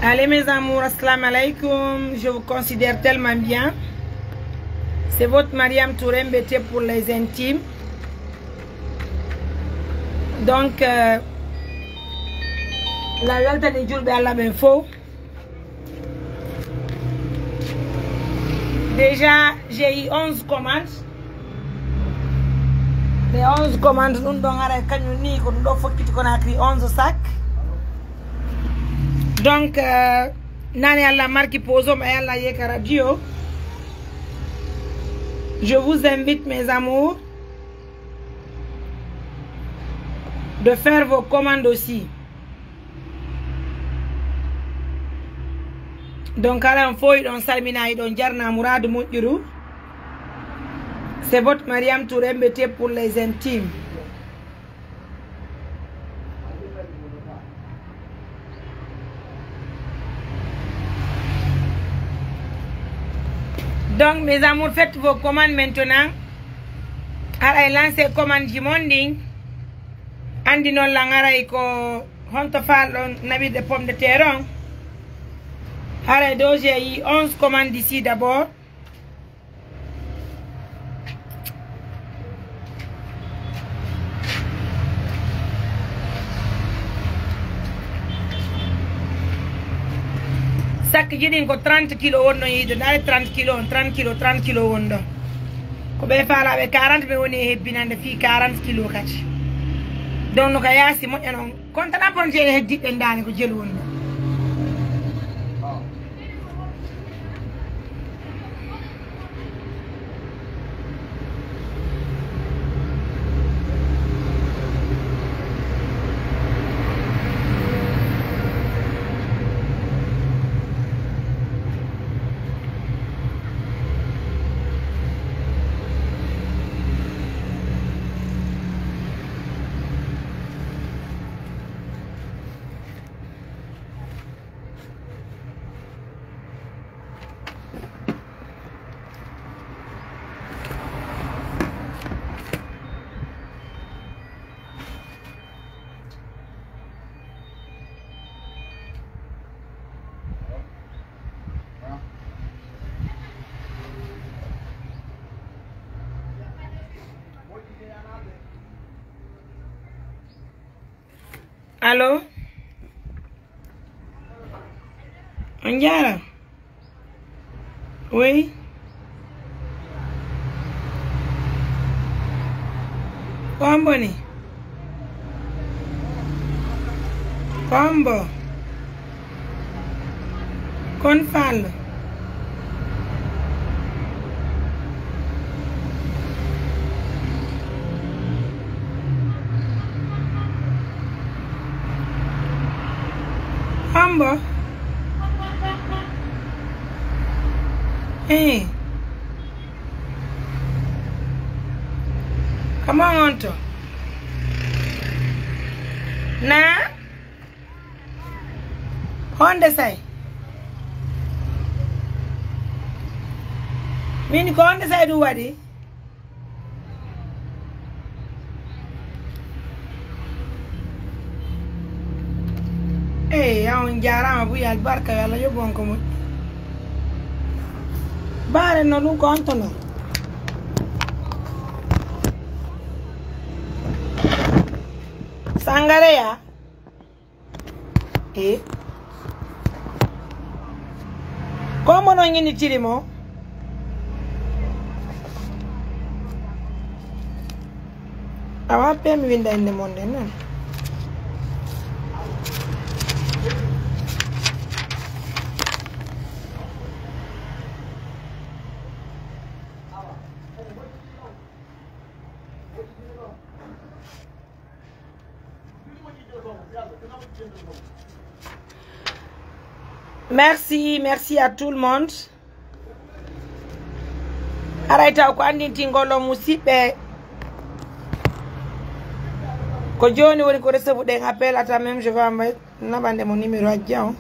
Allez mes amours, assalamu alaikum. Je vous considère tellement bien. C'est votre Mariam Touré Mbete pour les intimes. Donc, la yalta de Djoulbe à la Benfo. Déjà, j'ai eu 11 commandes. Les 11 commandes, nous avons 11 sacs. Donc, nani alla marque poso ma alla yeka radio. Je vous invite mes amours de faire vos commandes aussi. Donc ala on foy don salmina don jarna mourad moudjuru. C'est votre Mariam Touré Mbete pour les intimes. Donc mes amours, faites vos commandes maintenant. Aray lancer commande jimonding. Andi non langaray ko honto falon nabi de pommes de terre. Aray do j'ai eu 11 commandes ici d'abord. Sac jidin ko 30 kilo wonno yiide dal 30 kilo wondo ko be faala be 40 be woni hebbinande fi 40 kilo kati don no ka yaasi mo enon kontana ponje heddi be ndani ko jelu wondo. Allô? Andiara? Oui? Combo ni? Combo? Con fallo? Combo? Hey. Come on, to. Na? Honda say. Mini ko Honda say do what? Hey, on jarama bu yal barka yalla yo gonko mo. Bare no lu konto no. Sangare ya. Como no ngini chirimo? Awa pe mi winda inde monde non. Merci à tout le monde. Araita ko andinti ngolo musibe. Ko joni woni ko recevoir des appels à même je vais mettre nabande mon numéro à Dion.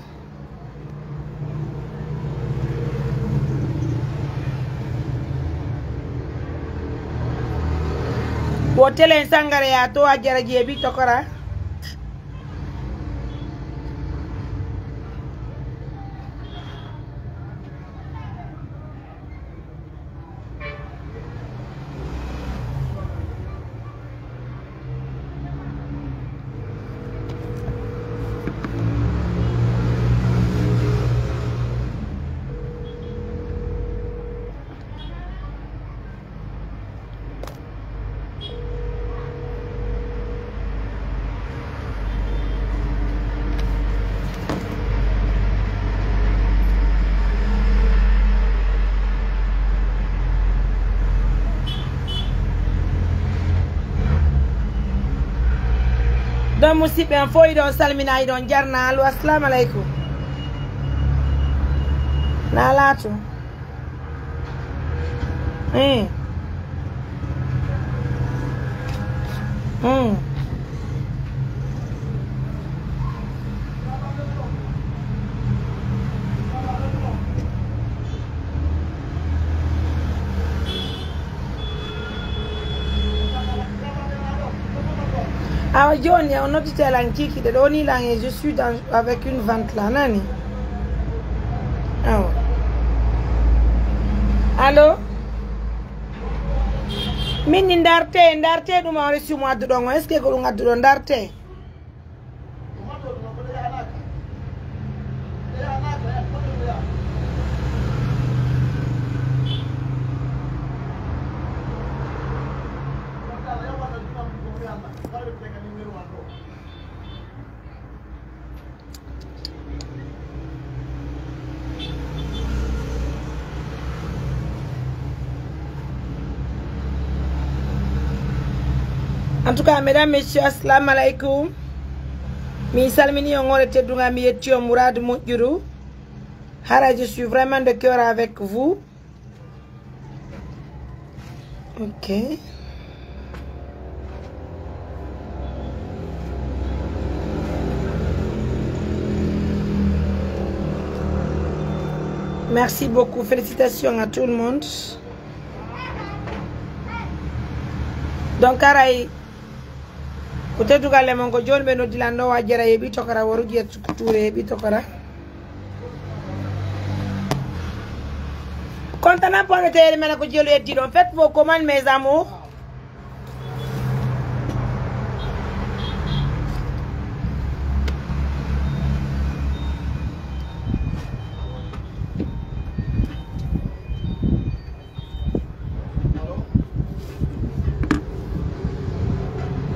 Hotel Sangare ya to ajara jebi tokora. musidɓe an fof iɗon salminayi ɗon jarna allo assalamu aleykum na laato awa joni on nodditelan kiki de ɗo ni lan et je suis dans avec une vente là nani awa allo min ni darte ɗum on resumo adduɗon o est ce que ko ɗum adduɗo darte En tout cas, mesdames, messieurs, assalamu alaikum. Mi salmini on ngore teddunga mi yetti o Mourad Moudjourou. Hara, je suis vraiment de cœur avec vous. Ok. Merci beaucoup. Félicitations à tout le monde. Donc, Hara, peut-être que les gens qui ont dit que les gens qui ont dit que les gens qui ont dit que les gens faites vos commandes, mes amours.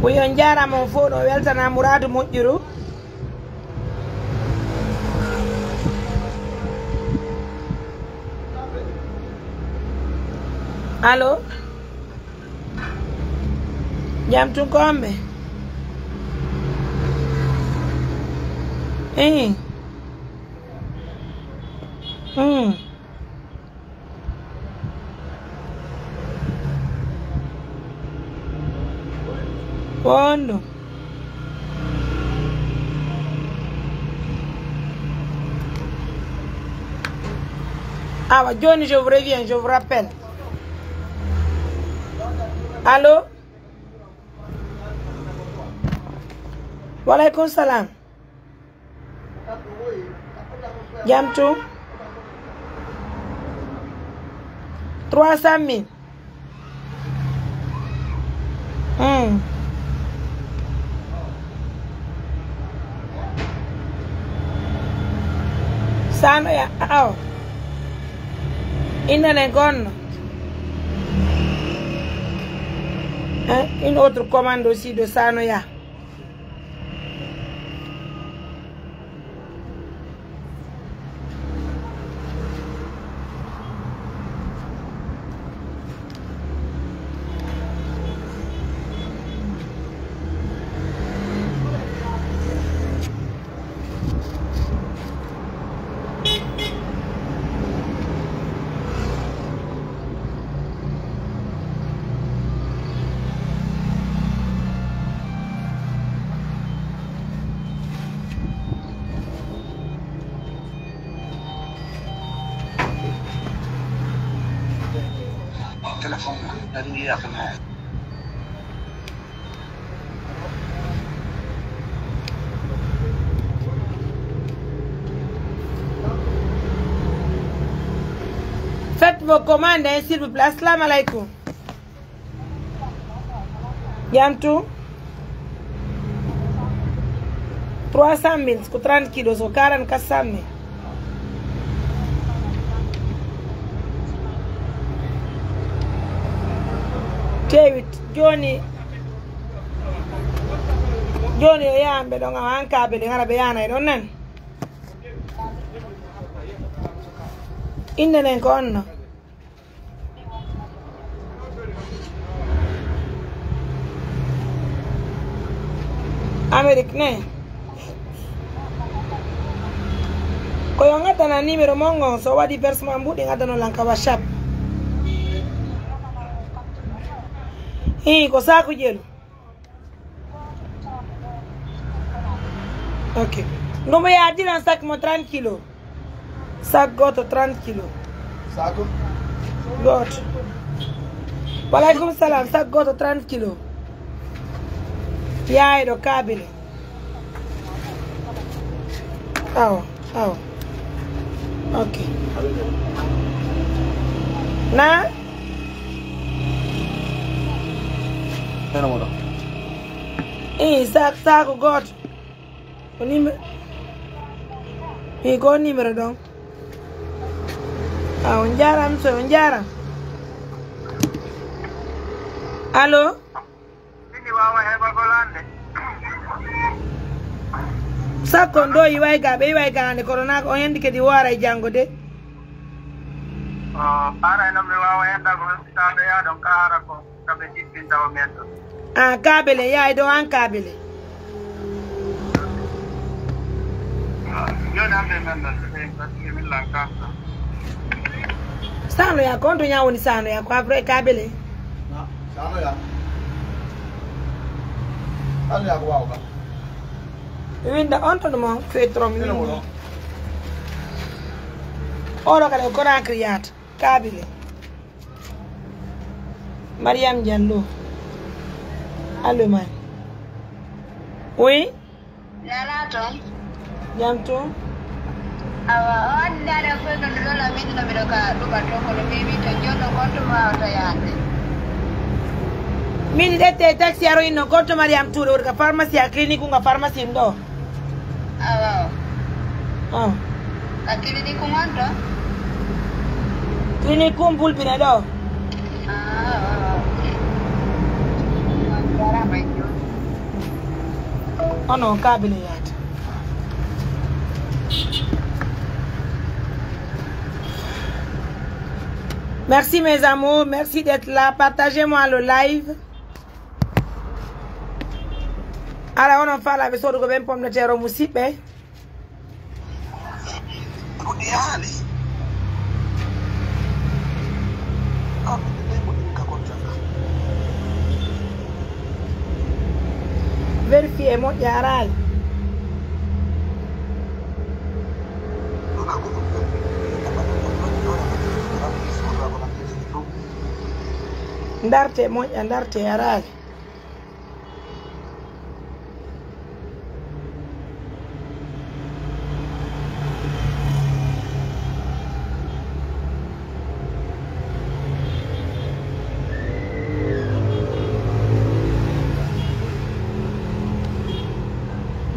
Oui, on diara mon phone, on weltana Mourad Moudjourou. Allô? Jam tu kombe? Quando? Ah, bah, Johnny, je vous reviens, je vous rappelle. Allô? Wa alaykoum salam. Jamtou? 300 000. Sano ya, aw. Inane gonno. Une autre commande aussi de Sanoya. Faites vos commandes, hein, s'il vous plaît. Assalamu alaikum. Yamtou 300 000, c'est 30 kilos, 44 000. Tewit Johnny yambe ɗon a hankaɓe ɗe gara ɓe yana e ɗon nan inde nden ko onno Amérique ne ko yo ngata na numéro mongo so wadi versement mbudi ngata no lanka WhatsApp ko saku jelu ok ngomo ya dilan sac mo 30 kg sac goto 30 kg sac goto walaikum salam sac goto 30 kg yaay do kabile aw ok na sac goto o numéro go numéro donc aw njaram so njaram allo ni wawa heba golande sakko ndo yiway gaande corona ko yandi kedi wara jango de ara no me wawa henda ko tabe ya don kara ko tabe jippinta o mento kabele yaay do an kabele yo nambe menda se min lanka sano ya konto nyawoni sano ya ko après kabele sano ya sano ya ko wawa winda on to mo fetrom ni oro kala ko na kriyat kabile Mariam Diallo allo man oui Yalato jamto awa on dara ko don lola min no bidoka duka to ko bebi to jono konto ma ta yande min dete taxi aro ino konto Mariam Touré urka pharmacie a clinique nga pharmacie ndo ka clinique ngonto clinique bulbina do oh non, câble yat. Merci mes amours, merci d'être là. Partagez-moi le live. Alors on en parle avec ça de gouverne pomme de terre au Moussipe. Vérifiez mon yaral. Ndarte mon ndarte yaral.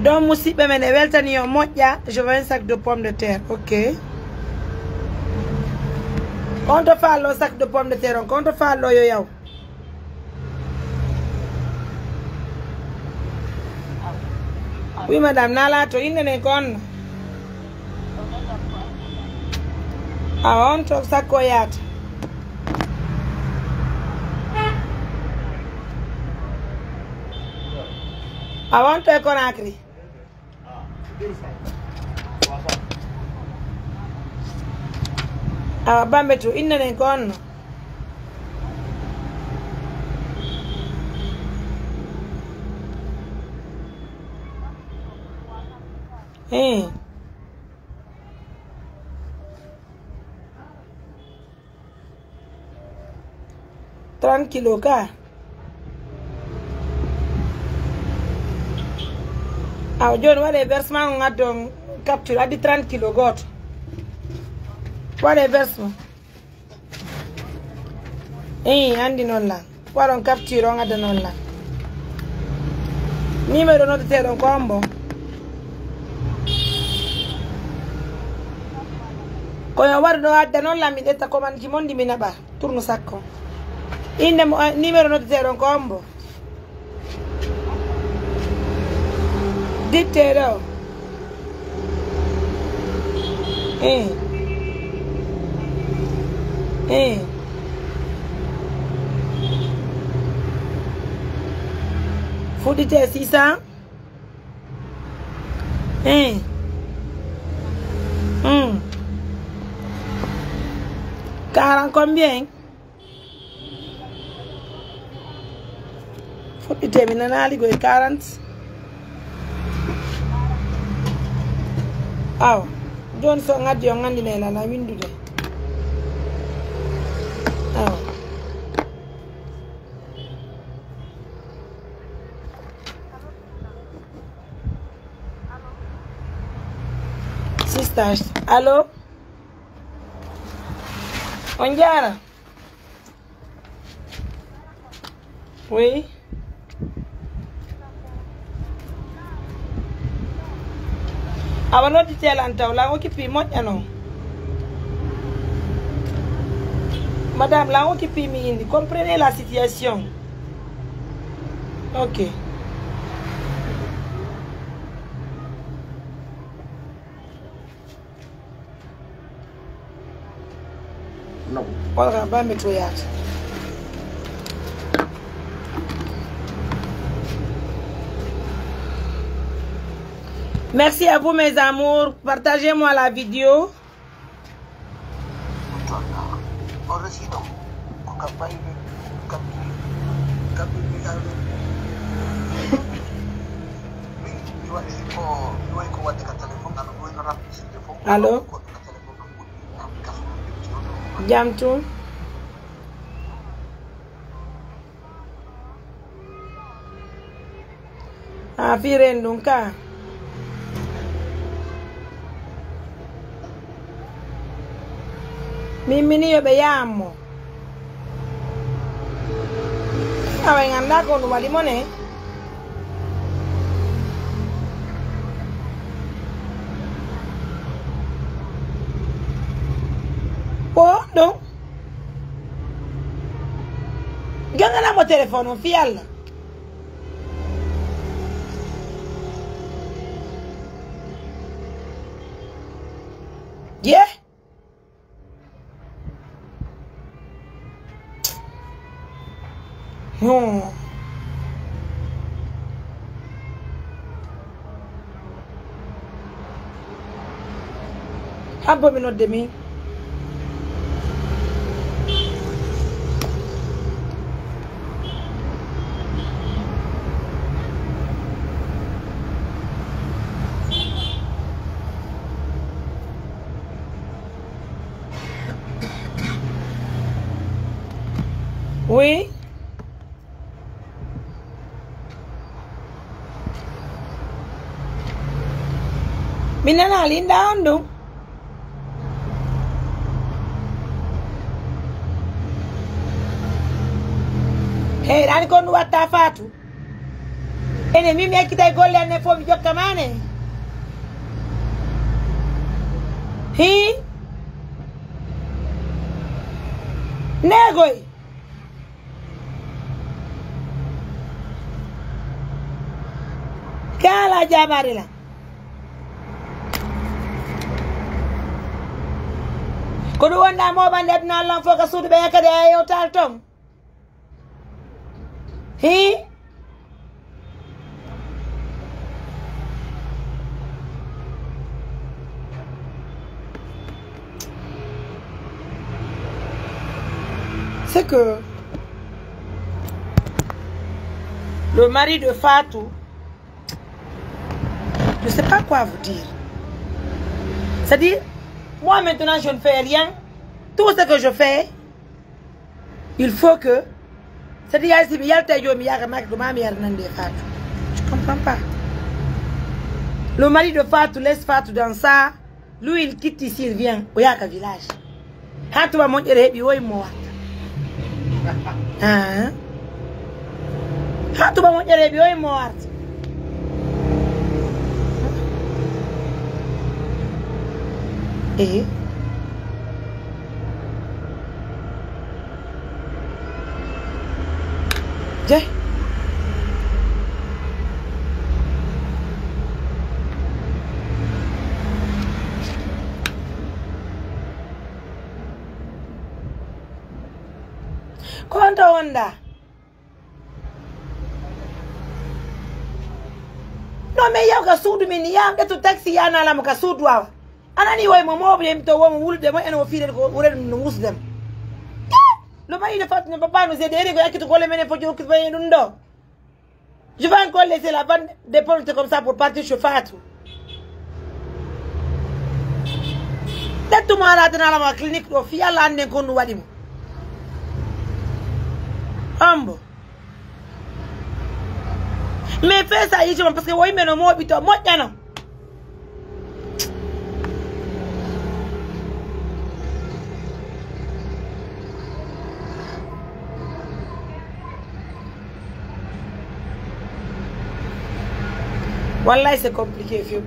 Donc, Moussi, je veux un sac de pommes de terre. Ok. On te fait le sac de pommes de terre. On te fait le yo-yo. Oui, madame. Nala, tu es con. Ah, on te sac koyat. I want to Conakry. Bambe tu inne kon. Hey. Tranquilo ka. Ah, John, what a versement on a capture at the 30 kilo got. What a versement. Eh, Andy Nola. What on capture on at the Nola. Numero not tell on combo. Koya wardo at the Nola mi detta command Jimondi Minaba. Turno sacco. In the numero not tell on combo. Ditero. Foodite 600. 40 combien? Faut que tu termines à 40. Ah, John so ngadi yo ngandi nela na windu de. Ah. Sisters, allô? Onjara? Oui. Avano di telanta la occupé moƴƴano. Madame la occupé mi indi, comprenez la situation. OK. Non. Ora ba me toyat. Merci à vous mes amours. Partagez-moi la vidéo. Allô? Jamtun? Afiren dunka. Mimi yo be yamo. Awe nganda ko no malimone. Oh, non. Gana mo telefono fial. Yeah. Non. Abo mi no demi. Oui. Minana linda ando. Hey, rani kono wata fatu. Ene mimi akita golle ane fo mi jokka mane. Hi? Negoi. Kala jabarila. Kono wonda mo bande na lan foka sudu be yakade ayo tal tom. Hi? C'est que le mari de Fatou, je ne sais pas quoi vous dire. C'est-à-dire, moi maintenant je ne fais rien. Tout ce que je fais, il faut que... C'est-à-dire, je comprends pas. Le mari de Fatou laisse Fatou dans ça. Lui, il quitte ici, il vient au Yaka village. Fatou va monter les bios et moi. Fatou va monter les bios et moi. Et Jai. Konta wanda. No no me yaw ka suudu min yam de to taxi yana la ka suudu wa anani way mo mo be to wo mo wulde mo en o fiire ko wuren no muslim lo mari de fat ne papa no zede ko yakito ko le mene fo jokki baye dum do je vais encore laisser la bande de portes comme ça pour partir chez Fatou datuma ala dana la clinique do fi yalla ande ko no wadi mo ambo mais fais ça yi parce que woy meno mo bito mo jano Wallah, c'est compliqué, vieux.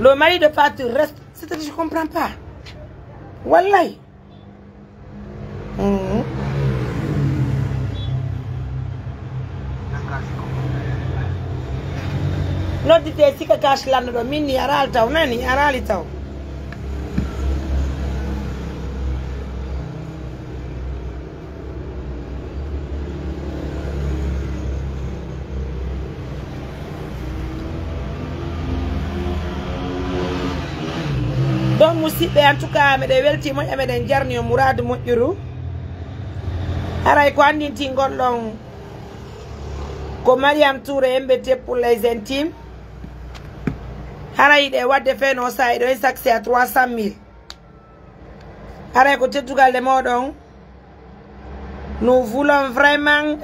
Le mari de Fatou reste. C'est-à-dire, je ne comprends pas. Wallah. Non, dis-toi, si tu caches là, tu mini aral tao, nani aral tao. Donc musidɓe en tout cas meɗen welti moƴƴa meɗen jarni o Mourad moƴƴuru aray ko andinti gonɗon ko Mariam Touré MBT pour les intimes haray ɗe wadde feno sa ɗo saxe à 300 000 haray ko teddugal de moɗon nous voulons vraiment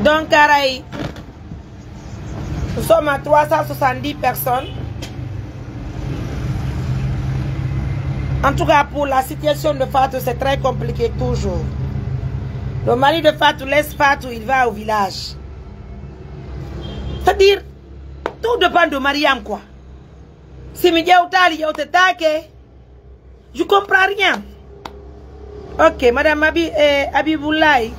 donc, Karaï, nous sommes à 370 personnes. En tout cas, pour la situation de Fatou, c'est très compliqué toujours. Le mari de Fatou laisse Fatou, il va au village. C'est-à-dire, tout dépend de Mariam, quoi. Si je comprends rien. Ok, Madame Abiboulaye.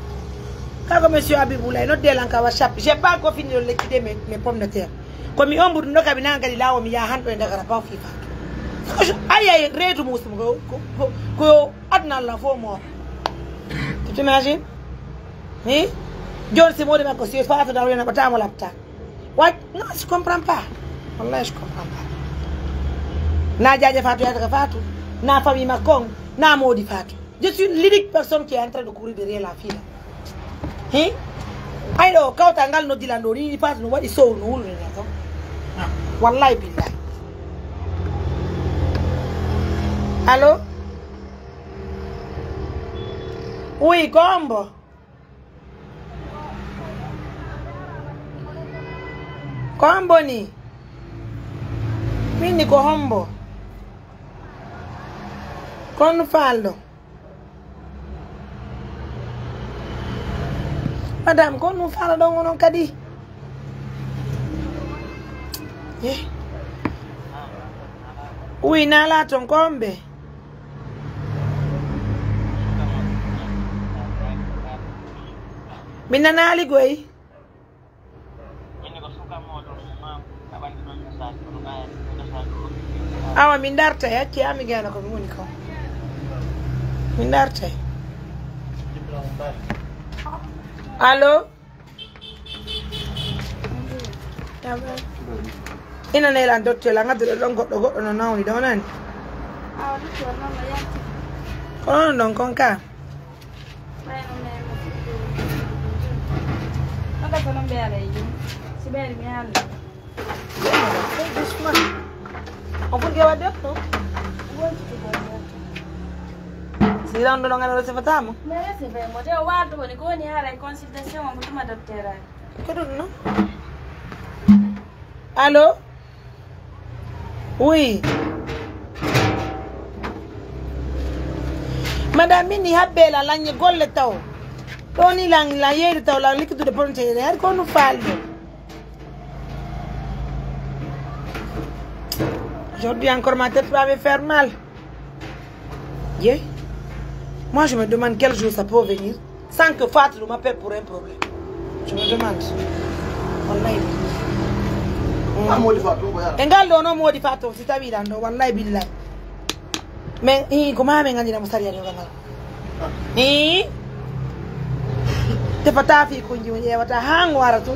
Quand monsieur Abiboulaye, notre délanka wa chap, j'ai pas encore fini de liquider mes pommes de terre. Comme il y a un bout de nos cabinets, il y a un peu de carapau qui fait. Aïe, redu muslim, go, adna la forme. Tu t'imagines? Oui? John c'est moi de ma caution, c'est pas dans le bâtiment à l'apta. What? Non, je comprends pas. Wallah, je comprends pas. Na Djadja Fatou y'a Fatou, na famille Macron, na Modi Fatou. Je suis l'unique personne qui est en train de courir derrière la fille. Hein? Aïe, quand tu as un autre dilando, il passe nous voir des sauts, nous, Wallahi billahi. Allô? Oui, combo. Combo ni. Quindi combo. Con fallo. Madame, con non fallo don non cadi. Oui, nala ton combe. Mina nali goy. Awa min darta yacce ami gana ko woni ko. Min darta. Allo? Ina ne lan dotte la ngadde don goddo no nawni do nan. Ah, dotto non la yatti. Kono non konka. Anda ko non bere yi. Si bere mi hande. On peut gawade no? Si rando non ngana se fatamo? Mere se be mo de wado ni ko ni hara consultation mo tuma dottera. Ko no? Allô? Oui. Madame Mini habbe la lagne golle taw. Doni lang la yeri taw la liquidu de ponte er ko no fallo. Aujourd'hui encore ma tête va me faire mal. Yeah. Moi je me demande quel jour ça peut venir sans que Fatou m'appelle pour un problème. Je me demande. Wallahi. Engal do no modi Fatou si tawi dando wallahi billahi. Men comment men ngandina musari ani ngal te pata fi ko njiw e wata hang waratu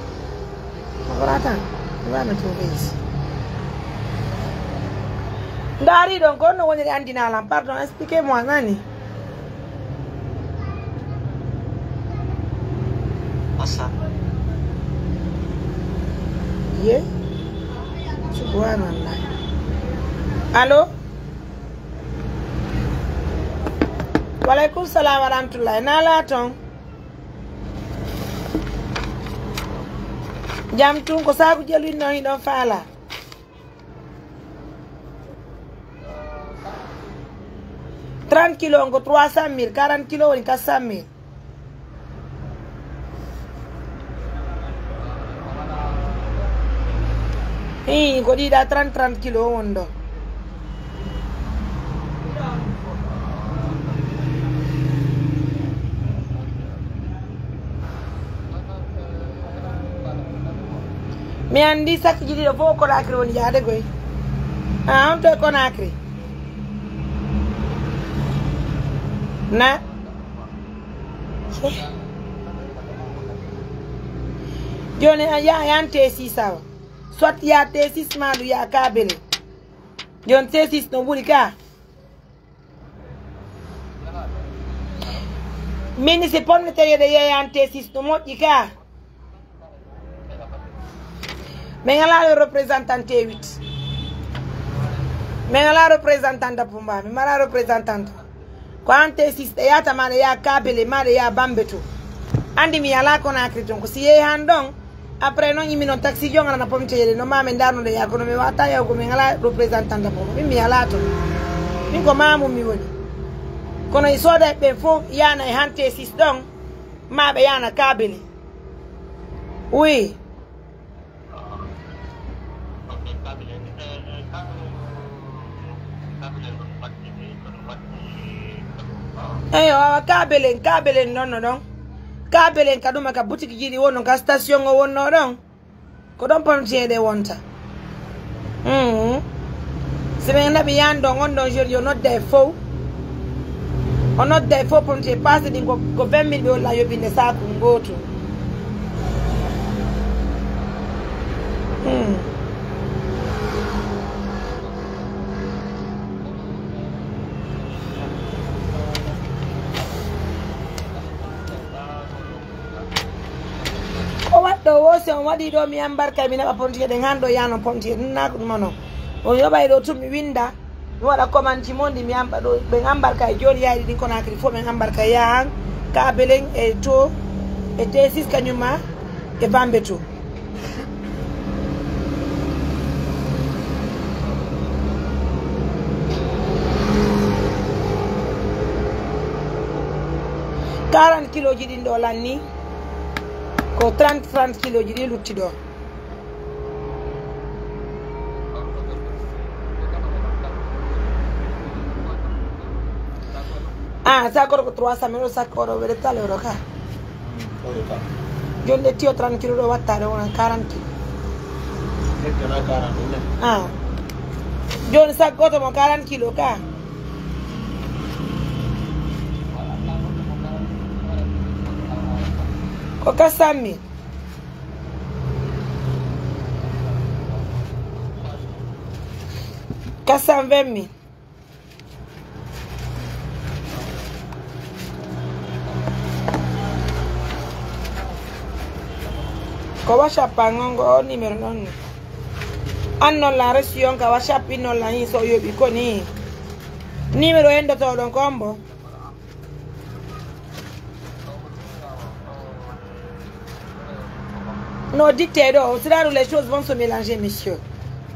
warata wana to base ndari don ko no woni andina lam pardon expliquez-moi nani Asa ye subhanallah allo walaikum salam wa rahmatullahi nala ton jam tun ko sabu jelu no hido fala $30 kilos ngo 300,000 40 kilos woni 400,000 ko di da 30 kilos wondo mi andi sak jidi do fo ko nakri woni yaade goy on to ko nakri na joni ya yante sisa soit ya tesis malu ya kabele jon tesis no bulika mini se ponne tere de ya yante tesis no modika Mengala le représentante 8. Mengala représentante Pumba, mala représentante. Kwante siste yata male ya kabele male ya bambeto. Andi mi ala kona kriton ko siye handong après non yimi non taxi jonga na pomtere no mame ndano de yakono me wata ya ko mengala représentante Pumba. Mi ala to. Mi ko mamu mi woni. Kono isoda be fo yana e hante siston mabe yana kabele. Oui. Eyo kabelen non kabelen kaduma ka boutique jidi wono ka station ngo wonno don ko don pomtiede wonta sebe ndabi yando ngondo yo not there fo on not there fo pomtie passe din ko 20,000 be wala yobinde sa ko ngoto wose on wadi do mi ambarka mi naba pontier de ngando yano pontier na ko mono o yoba do tumi winda mi wada commande mondi mi amba do be ambarka e jori yaadi din kona kri fo men ambarka ya ka beleng e to e tesis kanyuma e bambeto $40 kilos jidi ndo lanni ko 30 kilos jidi lutti do sakoro ko 300 sakoro wede tale ro ka jonde tio 30 kilos do wattare wona 40 kilos joni sakko mo 40 kilos ka ko 400,000 420,000 ko WhatsApp ngongo numéro non annon la resion ka WhatsApp non la hin so yobi ko ni numéro endo to don kombo non dites-le, c'est là où les choses vont se mélanger, monsieur.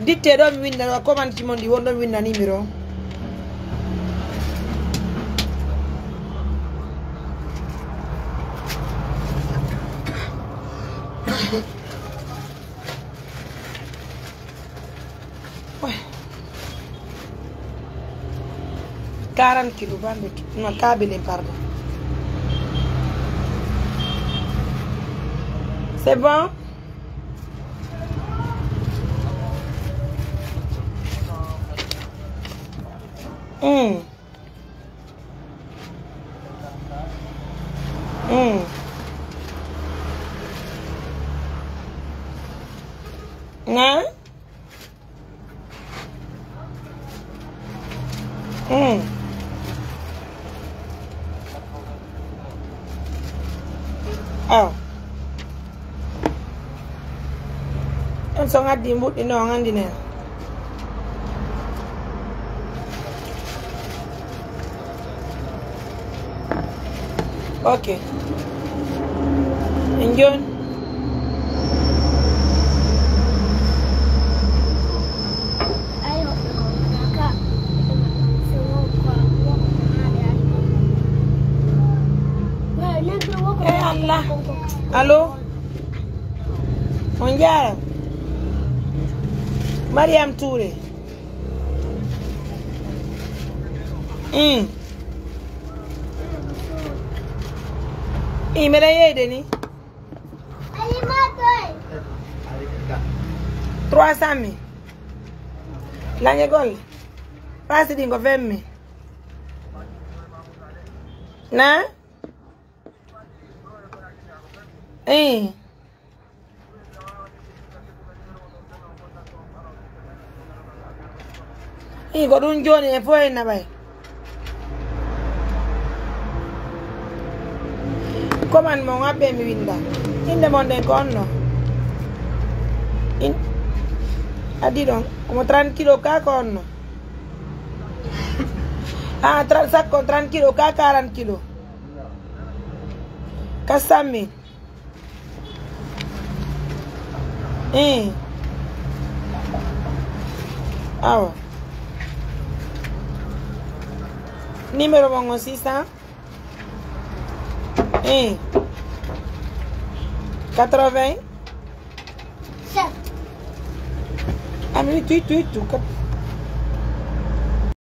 Dites-le, comment tu m'as dit, on donne un numéro. Ouais. 40 kilos, non, câble, pardon. C'est bon? Nah. Oh. Em so ngadi mbut ino ngandi ne. Okay. Enjoy. Allah. Allô? Onjara. Mariam Touré. Mera yede ni? 300.000. Lanye gol. Pasi dingo 20.000. Na? Go dun joni e foi na bay. Comment mo ngabe mi winda. Inde monde gonno. In adidon, como 30 kilo ka konno. Ah, 30 sacco 30 kilo ka 40 kilo. Kasami. Awa. Numéro mongo 600 80 7 ami tu